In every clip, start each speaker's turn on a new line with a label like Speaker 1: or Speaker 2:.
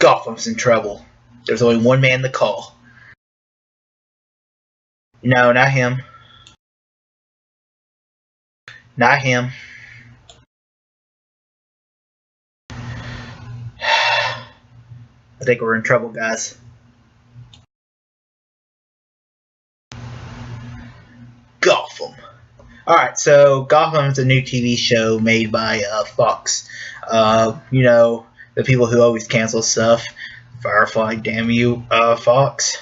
Speaker 1: Gotham's in trouble. There's only one man to call. No, not him. Not him. I think we're in trouble, guys. Gotham. Alright, so Gotham is a new TV show made by Fox. You know, the people who always cancel stuff. Firefly, damn you, Fox.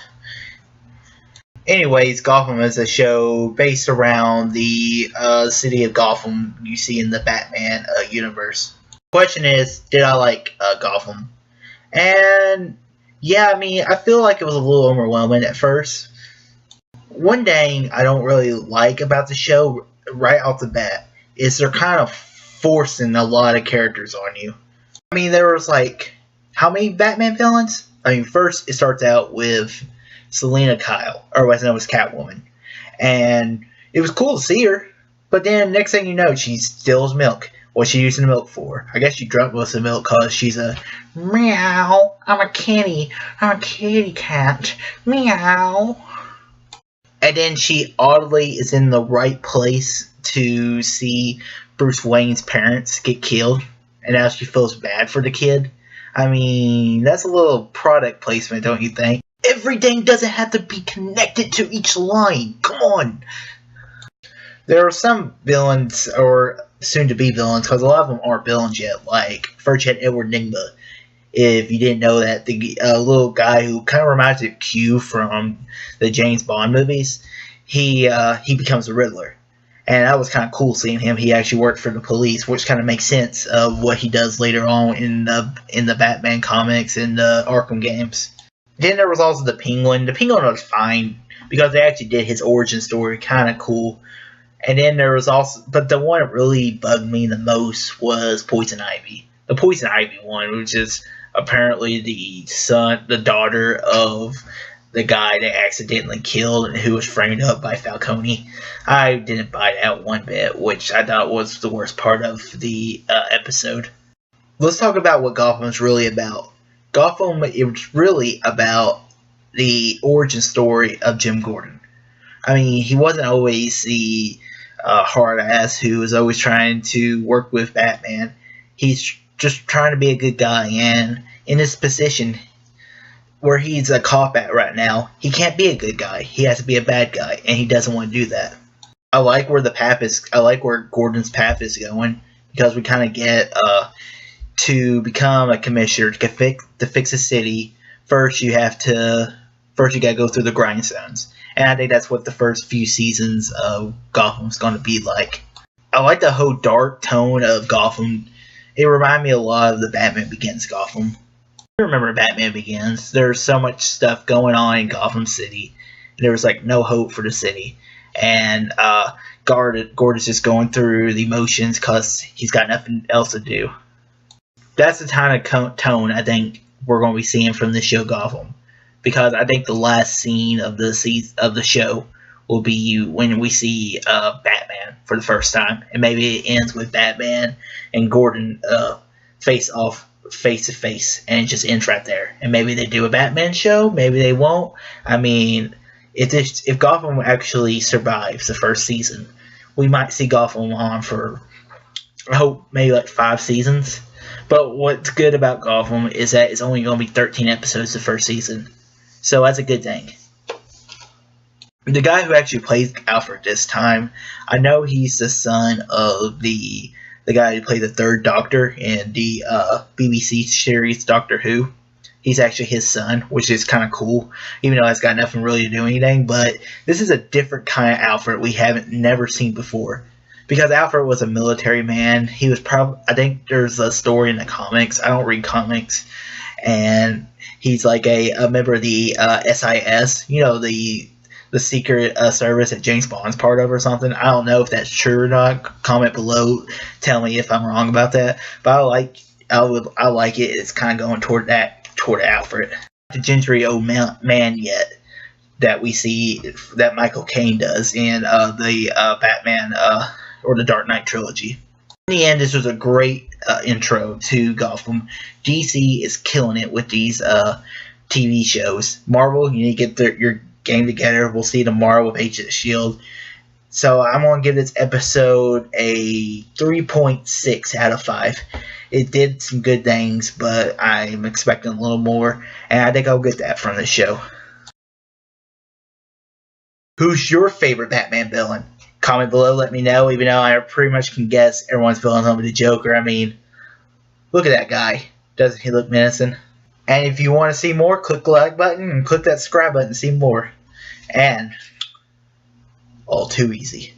Speaker 1: Anyways, Gotham is a show based around the city of Gotham you see in the Batman universe. Question is, did I like Gotham? And yeah, I mean, I feel like it was a little overwhelming at first. One thing I don't really like about the show right off the bat is they're kind of forcing a lot of characters on you. I mean, there was like, how many Batman villains? I mean, first it starts out with Selena Kyle, or what's known as Catwoman. And it was cool to see her, but then next thing you know, she steals milk. What's she using the milk for? I guess she drank most of the milk because she's a meow. I'm a kitty cat. Meow. And then she oddly is in the right place to see Bruce Wayne's parents get killed. And now she feels bad for the kid. I mean, that's a little product placement, don't you think? Everything doesn't have to be connected to each line. Come on. There are some villains, or soon-to-be villains, because a lot of them aren't villains yet. Like, first you had Edward Nygma. If you didn't know that, the little guy who kind of reminds me of Q from the James Bond movies, he becomes a Riddler. And that was kind of cool seeing him. He actually worked for the police, which kind of makes sense of what he does later on in the Batman comics and the Arkham games. Then there was also the Penguin. The Penguin was fine because they actually did his origin story kind of cool. And then there was also, but the one that really bugged me the most was Poison Ivy. The Poison Ivy one, which is apparently the daughter of the guy that accidentally killed and who was framed up by Falcone. I didn't buy that one bit, which I thought was the worst part of the episode. Let's talk about what Gotham is really about. Gotham is really about the origin story of Jim Gordon. I mean, he wasn't always the hard ass who was always trying to work with Batman. He's just trying to be a good guy, and in this position where he's a cop at right now, he can't be a good guy. He has to be a bad guy, and he doesn't want to do that. I like where Gordon's path is going, because we kind of get to become a commissioner to fix a city. First, you gotta go through the grindstones. And I think that's what the first few seasons of Gotham's going to be like. I like the whole dark tone of Gotham. It reminded me a lot of the Batman Begins Gotham. I remember Batman Begins. There's so much stuff going on in Gotham City. There was like no hope for the city. And Gordon's just going through the motions because he's got nothing else to do. That's the kind of tone I think we're going to be seeing from the show Gotham. Because I think the last scene of the show will be when we see Batman for the first time, and maybe it ends with Batman and Gordon face to face, and it just ends right there. And maybe they do a Batman show, maybe they won't. I mean, if Gotham actually survives the first season, we might see Gotham on for, I hope, maybe like 5 seasons. But what's good about Gotham is that it's only going to be 13 episodes the first season. So that's a good thing. The guy who actually plays Alfred this time, I know he's the son of the guy who played the third Doctor in the BBC series Doctor Who. He's actually his son, which is kind of cool, even though it's got nothing really to do anything. But this is a different kind of Alfred we haven't never seen before. Because Alfred was a military man. He was I think there's a story in the comics. I don't read comics. And he's like a member of the SIS, you know, the secret service that James Bond's part of or something. I don't know if that's true or not. Comment below, tell me if I'm wrong about that. But I like it. It's kind of going toward Alfred. The gentry old man yet that we see that Michael Caine does in the Batman or the Dark Knight trilogy. In the end, this was a great intro to Gotham. DC is killing it with these TV shows. Marvel, you need to get your game together. We'll see tomorrow with Agents of S.H.I.E.L.D. So I'm going to give this episode a 3.6 out of 5. It did some good things, but I'm expecting a little more, and I think I'll get that from the show. Who's your favorite Batman villain? Comment below, let me know, even though I pretty much can guess everyone's villain home with the Joker. I mean, look at that guy. Doesn't he look menacing? And if you want to see more, click the like button and click that subscribe button to see more. And all too easy.